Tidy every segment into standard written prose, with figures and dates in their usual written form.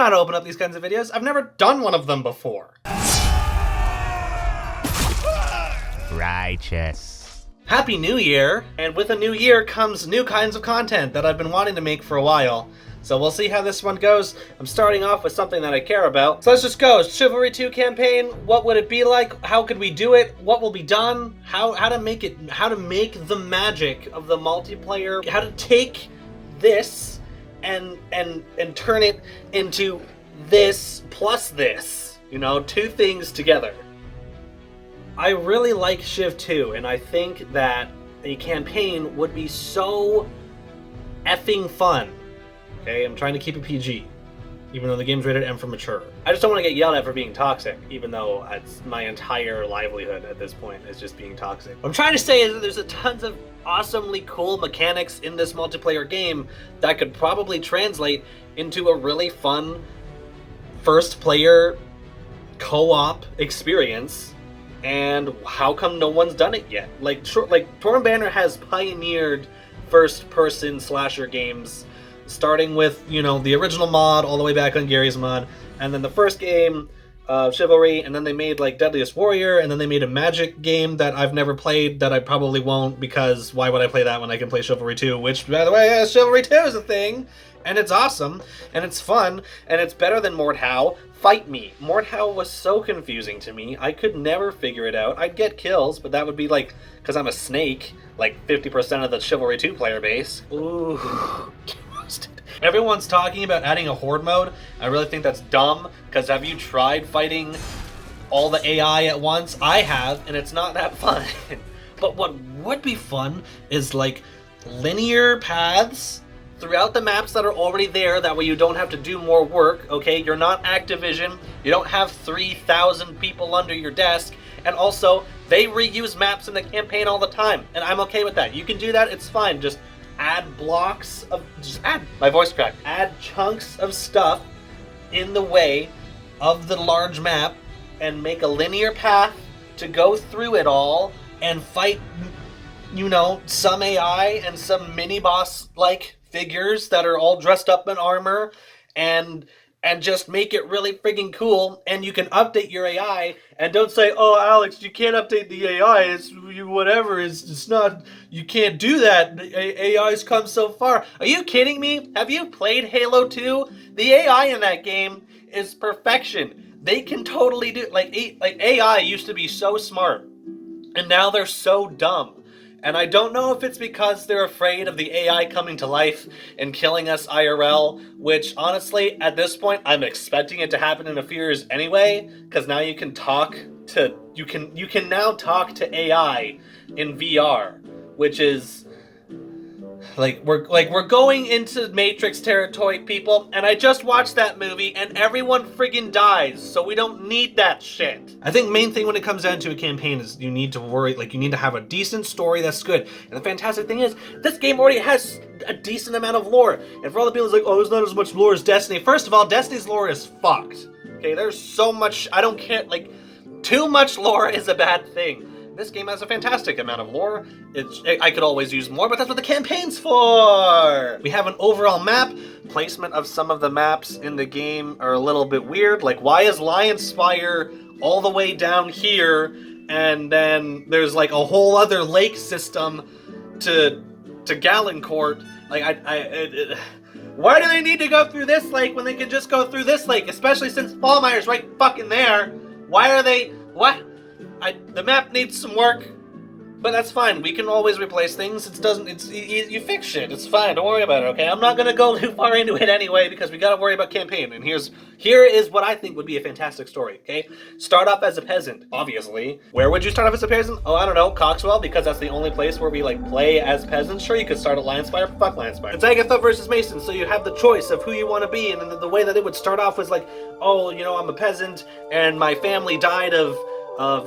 how to open up these kinds of videos. I've never done one of them before. Righteous. Happy New Year! And with a new year comes new kinds of content that I've been wanting to make for a while. So we'll see how this one goes. I'm starting off with something that I care about. So let's just go. Chivalry 2 campaign, what would it be like? How could we do it? What will be done? How to make the magic of the multiplayer, how to take this and turn it into this plus this. You know, two things together. I really like Chiv 2, and I think that a campaign would be so effing fun. Okay, I'm trying to keep it PG, even though the game's rated M for mature. I just don't want to get yelled at for being toxic, even though it's my entire livelihood at this point is just being toxic. What I'm trying to say is that there's a tons of awesomely cool mechanics in this multiplayer game that could probably translate into a really fun first-player co-op experience. And how come no one's done it yet? Like Torn Banner has pioneered first-person slasher games, starting with, you know, the original mod all the way back on Garry's mod, and then the first game, Chivalry, and then they made like Deadliest Warrior, and then they made a magic game that I've never played, that I probably won't, because why would I play that when I can play Chivalry 2, which, by the way, Chivalry 2 is a thing, and it's awesome, and it's fun, and it's better than Mordhau. Fight me. Mordhau was so confusing to me. I could never figure it out. I'd get kills, but that would be like, because I'm a snake, like 50% of the Chivalry 2 player base. Ooh. Everyone's talking about adding a horde mode. I really think that's dumb, because have you tried fighting all the AI at once? I have, and it's not that fun. But what would be fun is like linear paths throughout the maps that are already there, that way you don't have to do more work, okay? You're not Activision, you don't have 3,000 people under your desk, and also, they reuse maps in the campaign all the time, and I'm okay with that. You can do that, it's fine, just add add chunks of stuff in the way of the large map, and make a linear path to go through it all, and fight, you know, some AI and some mini-boss-like figures that are all dressed up in armor, and just make it really friggin' cool. And you can update your AI, and don't say, oh, Alex, you can't update the AI, it's whatever, it's not, you can't do that, AI's come so far. Are you kidding me? Have you played Halo 2? The AI in that game is perfection. They can totally do, like AI used to be so smart, and now they're so dumb. And I don't know if it's because they're afraid of the AI coming to life and killing us IRL, which honestly, at this point, I'm expecting it to happen in a few years anyway, because now you can now talk to AI in VR, which is we're going into Matrix territory, people, and I just watched that movie and everyone friggin' dies, so we don't need that shit. I think main thing when it comes down to a campaign is you need to you need to have a decent story that's good. And the fantastic thing is, this game already has a decent amount of lore. And for all the people who's like, oh, there's not as much lore as Destiny. First of all, Destiny's lore is fucked. Okay, there's so much, I don't care, like, too much lore is a bad thing. This game has a fantastic amount of lore. I could always use more, but that's what the campaign's for! We have an overall map. Placement of some of the maps in the game are a little bit weird. Like, why is Lion Spire all the way down here, and then there's like a whole other lake system to Gallencourt? Like, why do they need to go through this lake when they can just go through this lake? Especially since Fallmeyer's right fucking there. Why are they... what? The map needs some work, but that's fine. We can always replace things. You fix shit. It's fine. Don't worry about it, okay? I'm not gonna go too far into it anyway, because we gotta worry about campaign. And here is what I think would be a fantastic story, okay? Start off as a peasant, obviously. Where would you start off as a peasant? Oh, I don't know, Cockswell, because that's the only place where we, like, play as peasants. Sure, you could start at Lionspire, fuck Lionspire. It's Agatha versus Mason, so you have the choice of who you want to be, and then the way that it would start off was like, oh, you know, I'm a peasant, and my family died of,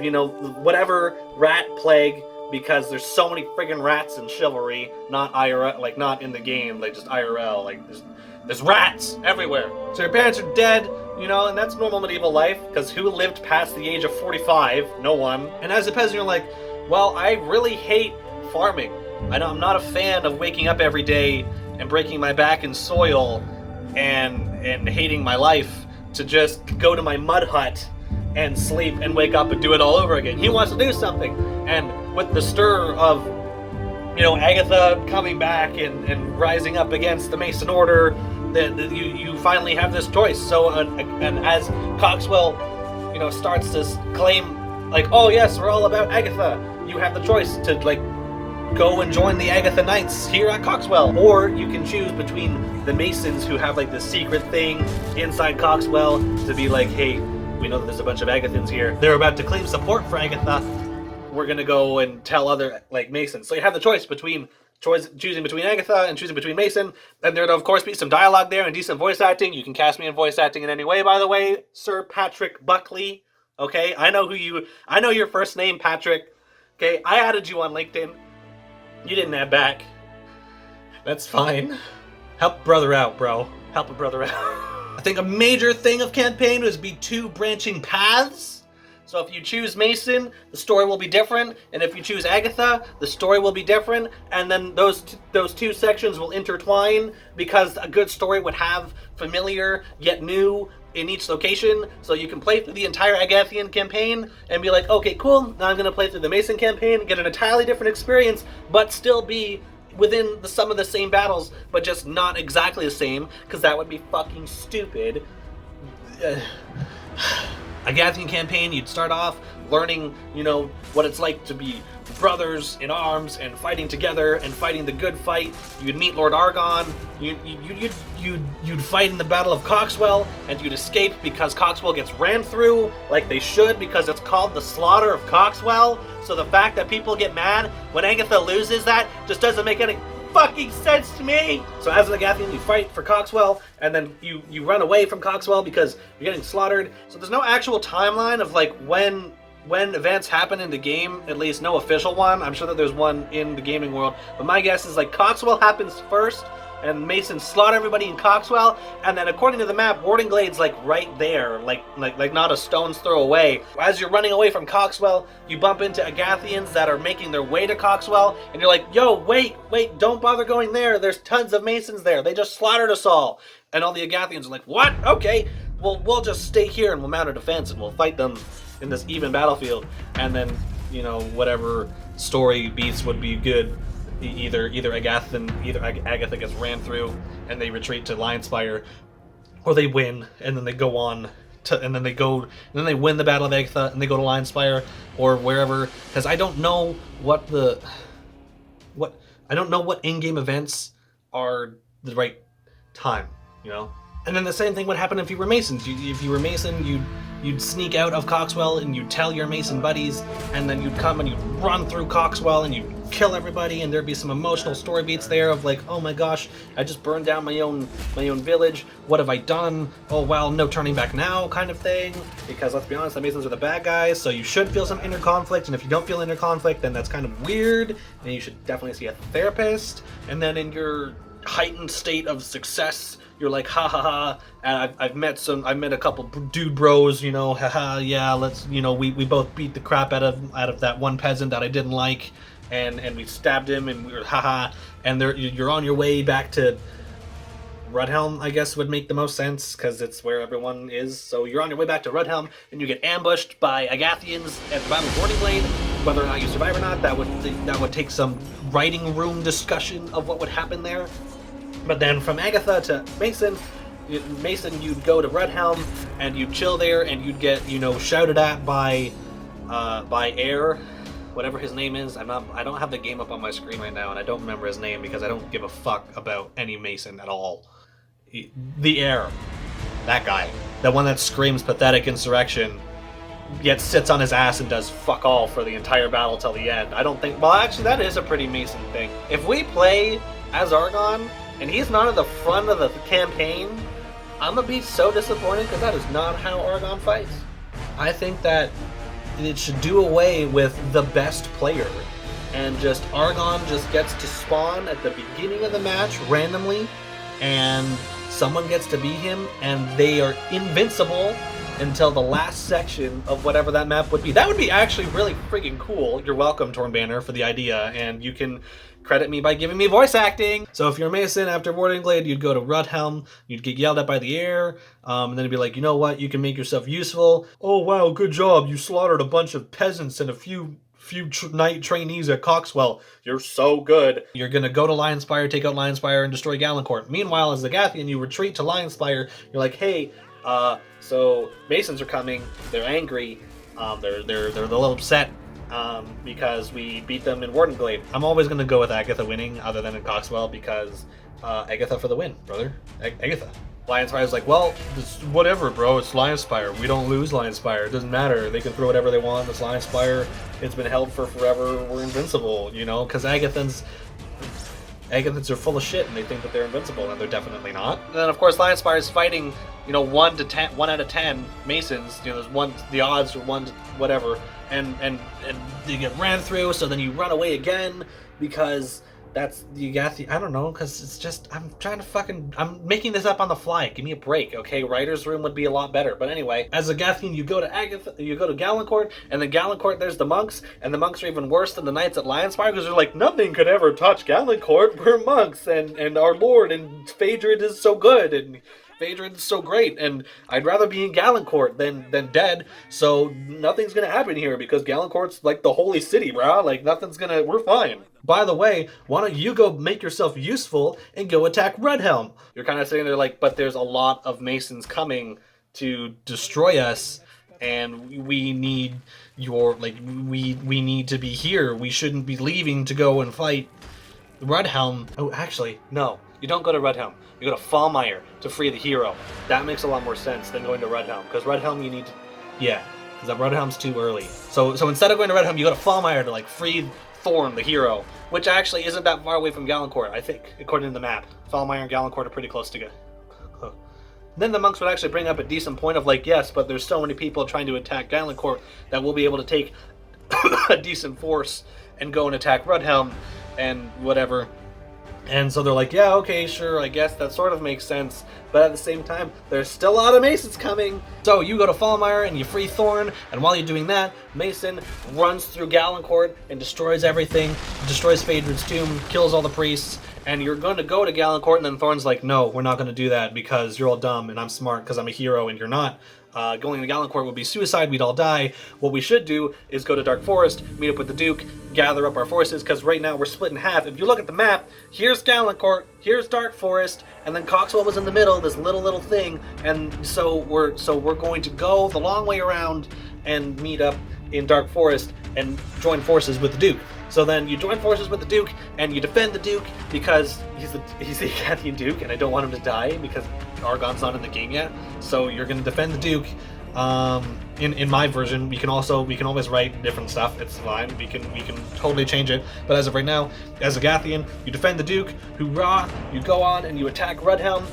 you know, whatever rat plague, because there's so many friggin' rats in Chivalry, not IRL, like, not in the game, like, just IRL, like, there's rats everywhere. So your parents are dead, you know, and that's normal medieval life, because who lived past the age of 45? No one. And as a peasant, you're like, well, I really hate farming. I'm not a fan of waking up every day and breaking my back in soil and and hating my life to just go to my mud hut and sleep and wake up and do it all over again. He wants to do something. And with the stir of, Agatha coming back and rising up against the Mason Order, that you finally have this choice. So, and as Cockswell, starts to claim, like, oh yes, we're all about Agatha, you have the choice to, like, go and join the Agatha Knights here at Cockswell. Or you can choose between the Masons who have, like, this secret thing inside Cockswell to be like, hey, we know that there's a bunch of Agathans here. They're about to claim support for Agatha. We're gonna go and tell other, like, Masons. So you have the choice between choosing between Agatha and choosing between Mason. And there'd, of course, be some dialogue there and decent voice acting. You can cast me in voice acting in any way, by the way, Sir Patrick Buckley. Okay, I know your first name, Patrick. Okay, I added you on LinkedIn. You didn't add back. That's fine. Help brother out, bro. Help a brother out. I think a major thing of campaign would be 2 branching paths. So if you choose Mason, the story will be different, and if you choose Agatha, the story will be different, and then those 2 sections will intertwine, because a good story would have familiar yet new in each location. So you can play through the entire Agathian campaign and be like, okay, cool, now I'm going to play through the Mason campaign, get an entirely different experience, but still be within some of the same battles, but just not exactly the same, because that would be fucking stupid. Agathian campaign, you'd start off learning, what it's like to be brothers in arms and fighting together and fighting the good fight. You'd meet Lord Argon. You'd fight in the Battle of Cockswell, and you'd escape because Cockswell gets ran through like they should, because it's called the Slaughter of Cockswell. So the fact that people get mad when Agatha loses that just doesn't make any fucking sense to me. So as an Agathian, you fight for Cockswell, and then you run away from Cockswell because you're getting slaughtered. So there's no actual timeline of, like, when events happen in the game, at least no official one. I'm sure that there's one in the gaming world, but my guess is, like, Cockswell happens first, and Mason slaughter everybody in Cockswell, and then according to the map, Warding Glade's, like, right there, like not a stone's throw away. As you're running away from Cockswell, you bump into Agathians that are making their way to Cockswell, and you're like, yo, wait, don't bother going there. There's tons of Masons there. They just slaughtered us all. And all the Agathians are like, what? Okay, well, we'll just stay here and we'll mount a defense and we'll fight them in this even battlefield. And then, whatever story beats would be good. Either Agatha gets ran through and they retreat to Lionspire, or they win and then they go on to, and then they win the Battle of Agatha and they go to Lionspire or wherever, because I don't know what in-game events are the right time, And then the same thing would happen if you were Masons. If you were Mason, you'd sneak out of Cockswell and you'd tell your Mason buddies, and then you'd come and you'd run through Cockswell and you'd kill everybody, and there'd be some emotional story beats there of, like, oh my gosh, I just burned down my own village. What have I done? Oh well, no turning back now, kind of thing. Because let's be honest, the Masons are the bad guys, so you should feel some inner conflict, and if you don't feel inner conflict, then that's kind of weird, and you should definitely see a therapist. And then in your heightened state of success, you're like, ha ha ha, and I've met a couple dude bros, haha, yeah, let's, we both beat the crap out of that one peasant that I didn't like, and we stabbed him, and we were haha, and you're on your way back to Rudhelm, I guess would make the most sense, because it's where everyone is. So you're on your way back to Rudhelm, and you get ambushed by Agathians at the Battle of Warding Glade. Whether or not you survive or not, that would take some writing room discussion of what would happen there. But then from Agatha to Mason, you'd go to Rudhelm, and you'd chill there, and you'd get, shouted at by Air, whatever his name is. I don't have the game up on my screen right now, and I don't remember his name because I don't give a fuck about any Mason at all. The Air, that guy, the one that screams pathetic insurrection, yet sits on his ass and does fuck all for the entire battle till the end. I don't think. Well, actually, that is a pretty Mason thing. If we play as Argon and he's not at the front of the campaign, I'm gonna be so disappointed, because that is not how Argon fights. I think that it should do away with the best player, and just Argon just gets to spawn at the beginning of the match randomly, and someone gets to beat him, and they are invincible until the last section of whatever that map would be. That would be actually really freaking cool. You're welcome, Torn Banner, for the idea, and you can credit me by giving me voice acting. So if you're a Mason after Warding Glade, you'd go to Rudhelm, you'd get yelled at by the air, and then it'd be like, you know what, you can make yourself useful. Oh wow, good job, you slaughtered a bunch of peasants and a few knight trainees at Cockswell. You're so good. You're gonna go to Lionspire, take out Lionspire, and destroy Galencourt. Meanwhile, as the Gathian, you retreat to Lionspire. You're like, hey, so Masons are coming. They're angry. They're a little upset because we beat them in Wardenglade. I'm always gonna go with Agatha winning, other than in Cockswell, because Agatha for the win, brother. Agatha. Lionspire's like, well, whatever, bro. It's Lionspire. We don't lose Lionspire. It doesn't matter. They can throw whatever they want. It's Lionspire. It's been held for forever. We're invincible, you know? Because Agathans are full of shit, and they think that they're invincible, and they're definitely not. And then, of course, Lionspire is fighting, 1 out of 10 Masons. The odds are 1 to whatever, and you get ran through. So then you run away again because. I don't know, because it's just, I'm making this up on the fly. Give me a break, okay? Writer's room would be a lot better. But anyway, as a Gathian, you go to Galencourt, and then Galencourt, there's the monks, and the monks are even worse than the knights at Lionspire, because they're like, nothing could ever touch Galencourt. We're monks, and our lord, and Phaedrid is so good, and Phaedrid is so great, and I'd rather be in Galencourt than dead, so nothing's gonna happen here, because Galencourt's like the holy city, brah. Like, we're fine. By the way, why don't you go make yourself useful and go attack Redhelm? You're kind of sitting there like, but there's a lot of Masons coming to destroy us, and we need we need to be here. We shouldn't be leaving to go and fight Redhelm. Oh, actually, no. You don't go to Redhelm. You go to Fallmire to free the hero. That makes a lot more sense than going to Redhelm, because Redhelm you need to... Yeah, because Redhelm's too early. So instead of going to Redhelm, you go to Fallmire to, free Thorn, the hero, which actually isn't that far away from Galencourt, I think, according to the map. Fallmire and Galencourt are pretty close together. Then the monks would actually bring up a decent point of, yes, but there's so many people trying to attack Galencourt that we'll be able to take a decent force and go and attack Redhelm and whatever. And so they're like, yeah, okay, sure, I guess that sort of makes sense. But at the same time, there's still a lot of Masons coming. So you go to Fallmire and you free Thorn, and while you're doing that, Mason runs through Galencourt and destroys everything, destroys Phaedrid's tomb, kills all the priests, and you're going to go to Galencourt, and then Thorn's like, no, we're not going to do that because you're all dumb, and I'm smart because I'm a hero, and you're not. Going to Galencourt would be suicide, we'd all die. What we should do is go to Dark Forest, meet up with the Duke, gather up our forces, because right now we're split in half. If you look at the map, here's Galencourt, here's Dark Forest, and then Cockswell was in the middle, this little thing, and so we're going to go the long way around and meet up in Dark Forest and join forces with the Duke. So then you join forces with the Duke, and you defend the Duke, because he's the Gathian Duke, and I don't want him to die, because Argon's not in the game yet. So you're going to defend the Duke. In my version, we can always write different stuff. It's fine. We can totally change it. But as of right now, as a Gathian, you defend the Duke. Hoorah! You go on and you attack Redhelm.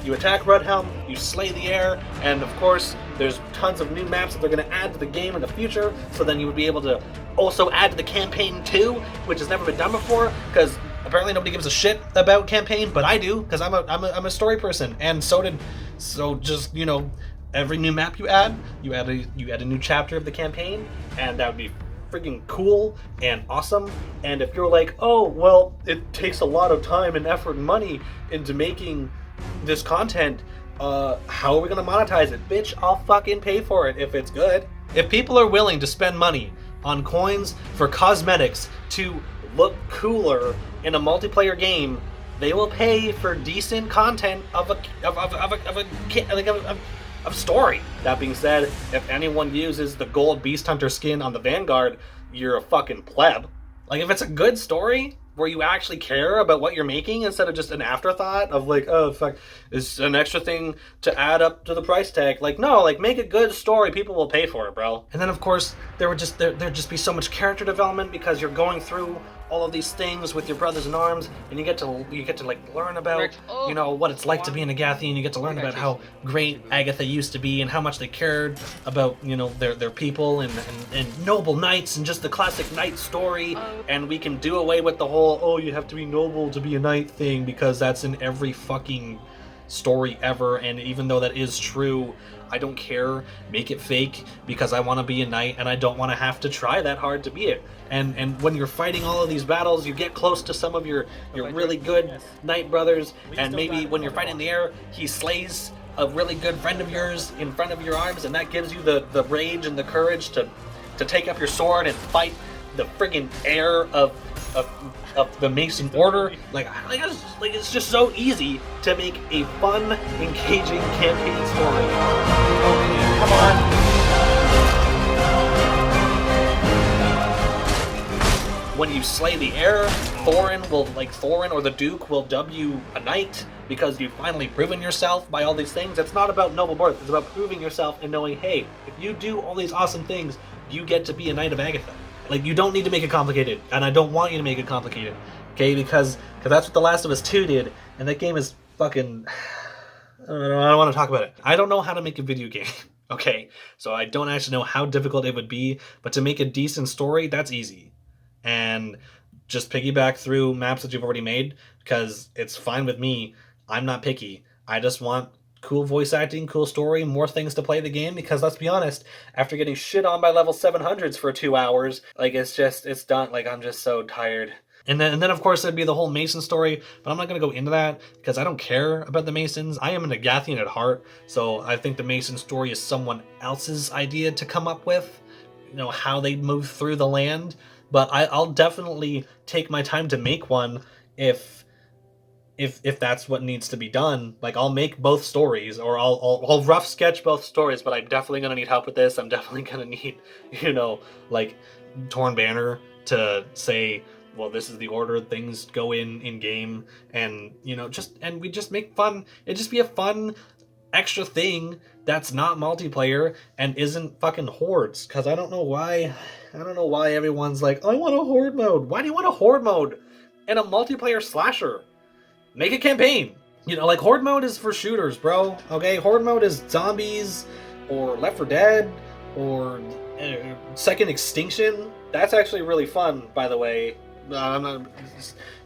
You slay the air, and of course, there's tons of new maps that they're going to add to the game in the future. So then you would be able to also add to the campaign too, which has never been done before. Because apparently nobody gives a shit about campaign, but I do, because I'm a story person, and so just every new map you add a new chapter of the campaign, and that would be freaking cool and awesome. And if you're like, oh, well, it takes a lot of time and effort and money into making this content, how are we gonna monetize it? Bitch, I'll fucking pay for it if it's good. If people are willing to spend money on coins for cosmetics to look cooler in a multiplayer game, they will pay for decent content of story. That being said, if anyone uses the gold Beast Hunter skin on the Vanguard, you're a fucking pleb. If it's a good story where you actually care about what you're making instead of just an afterthought of oh fuck, it's an extra thing to add up to the price tag. No, make a good story, people will pay for it, bro. And then of course there'd just be so much character development, because you're going through all of these things with your brothers in arms, and you get to learn about what it's like to be in a Gathian. You get to learn about how great Agatha used to be and how much they cared about their people and noble knights and just the classic knight story. And we can do away with the whole you have to be noble to be a knight thing, because that's in every fucking story ever, and even though that is true, I don't care. Make it fake, because I want to be a knight and I don't want to have to try that hard to be it. And when you're fighting all of these battles, you get close to some of your really good knight brothers, and maybe when you're fighting in the air, he slays a really good friend of yours in front of your arms, and that gives you the rage and the courage to take up your sword and fight the friggin' air of the Mason Order. It's just so easy to make a fun, engaging campaign story. Oh man, come on. When you slay the air, Thorin or the Duke will dub you a knight because you've finally proven yourself by all these things. It's not about noble birth, it's about proving yourself and knowing, hey, if you do all these awesome things, you get to be a Knight of Agatha. Like, you don't need to make it complicated, and I don't want you to make it complicated, okay? Because that's what The Last of Us 2 did, and that game is fucking... I don't want to talk about it. I don't know how to make a video game, okay? So I don't actually know how difficult it would be, but to make a decent story, that's easy. And just piggyback through maps that you've already made, because it's fine with me. I'm not picky. I just want cool voice acting, cool story, more things to play the game, because let's be honest, after getting shit on by level 700s for 2 hours, it's done. I'm just so tired. And then of course there'd be the whole Mason story, but I'm not going to go into that because I don't care about the Masons. I am an Agathian at heart, so I think the Mason story is someone else's idea to come up with, how they move through the land. But I'll definitely take my time to make one if that's what needs to be done. I'll make both stories, or I'll rough sketch both stories, but I'm definitely gonna need help with this. I'm definitely gonna need, Torn Banner to say, well, this is the order things go in game, and we just make fun. It just be a fun extra thing that's not multiplayer and isn't fucking hordes. Because I don't know why everyone's like, I want a horde mode. Why do you want a horde mode in a multiplayer slasher? Make a campaign. Horde mode is for shooters, bro. Okay, horde mode is zombies or Left 4 Dead or Second Extinction. That's actually really fun, by the way.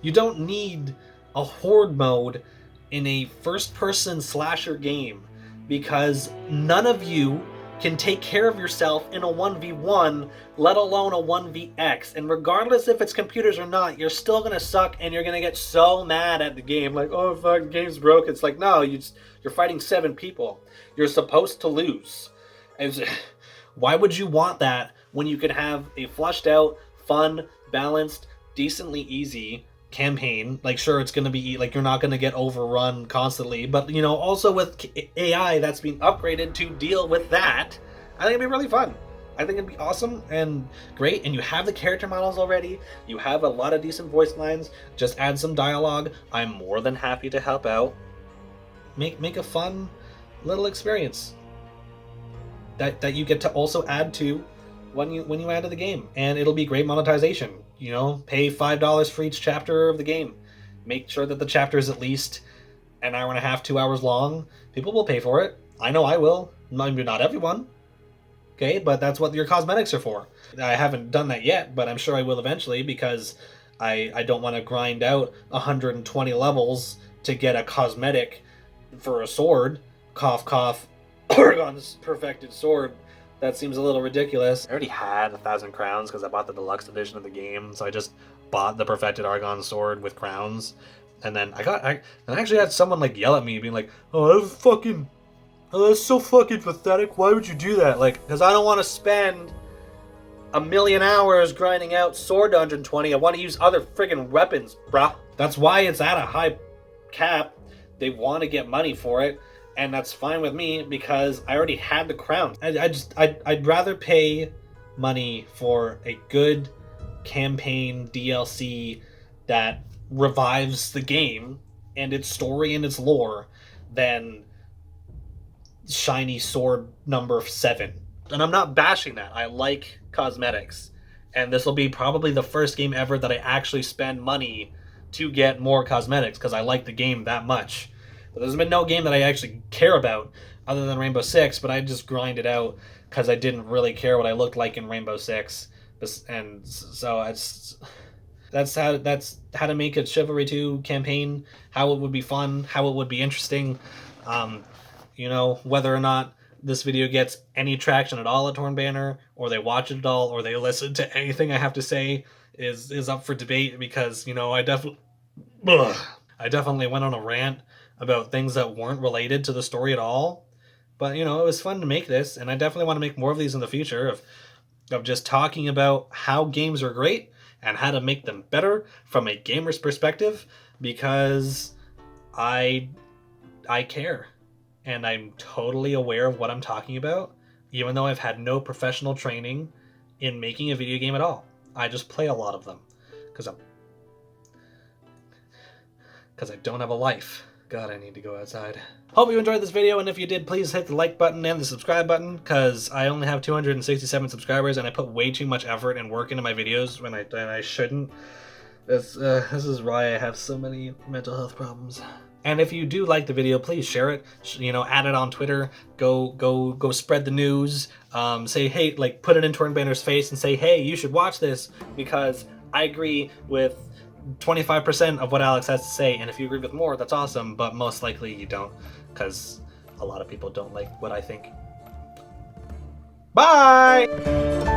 You don't need a horde mode in a first-person slasher game, because none of you can take care of yourself in a 1v1, let alone a 1vx. And regardless if it's computers or not, you're still gonna suck, and you're gonna get so mad at the game. Oh fuck, the game's broke. It's no, you're fighting 7 people. You're supposed to lose. And why would you want that when you could have a flushed out, fun, balanced, decently easy campaign? Sure, it's gonna be you're not gonna get overrun constantly, but also with AI that's being upgraded to deal with that, I think it'd be really fun. I think it'd be awesome and great, and you have the character models already, you have a lot of decent voice lines, just add some dialogue. I'm more than happy to help out. Make a fun little experience that you get to also add to when you add to the game, and it'll be great monetization. Pay $5 for each chapter of the game. Make sure that the chapter is at least an hour and a half, 2 hours long. People will pay for it. I know I will. Maybe not everyone. Okay, but that's what your cosmetics are for. I haven't done that yet, but I'm sure I will eventually, because I don't want to grind out 120 levels to get a cosmetic for a sword. Cough, cough. Oregon's perfected sword. That seems a little ridiculous. I already had 1,000 crowns because I bought the deluxe edition of the game, so I just bought the perfected Argon sword with crowns. And then I actually had someone yell at me, being like, "Oh, that's so fucking pathetic. Why would you do that?" Because I don't want to spend a million hours grinding out sword to 120. I want to use other friggin' weapons, bruh. That's why it's at a high cap. They want to get money for it. And that's fine with me, because I already had the crown. I'd rather pay money for a good campaign DLC that revives the game and its story and its lore than shiny sword number 7. And I'm not bashing that. I like cosmetics. And this will be probably the first game ever that I actually spend money to get more cosmetics, because I like the game that much. But there's been no game that I actually care about other than Rainbow Six, but I just grind it out because I didn't really care what I looked like in Rainbow Six. And so That's how to make a Chivalry 2 campaign, how it would be fun, how it would be interesting. You know, whether or not this video gets any traction at all at Torn Banner, or they watch it at all, or they listen to anything I have to say is up for debate, because, you know, I definitely went on a rant about things that weren't related to the story at all. But, you know, it was fun to make this, and I definitely want to make more of these in the future of just talking about how games are great and how to make them better from a gamer's perspective, because I care, and I'm totally aware of what I'm talking about, even though I've had no professional training in making a video game at all. I just play a lot of them because I don't have a life. God, I need to go outside. Hope you enjoyed this video, and if you did, please hit the like button and the subscribe button, because I only have 267 subscribers, and I put way too much effort and work into my videos when I shouldn't. This is why I have so many mental health problems. And if you do like the video, please share it. You know, add it on Twitter. Go spread the news. Say, hey, like, put it in Torn Banner's face and say, hey, you should watch this, because I agree with 25% of what Alex has to say, and if you agree with more, that's awesome, but most likely you don't, because a lot of people don't like what I think. Bye!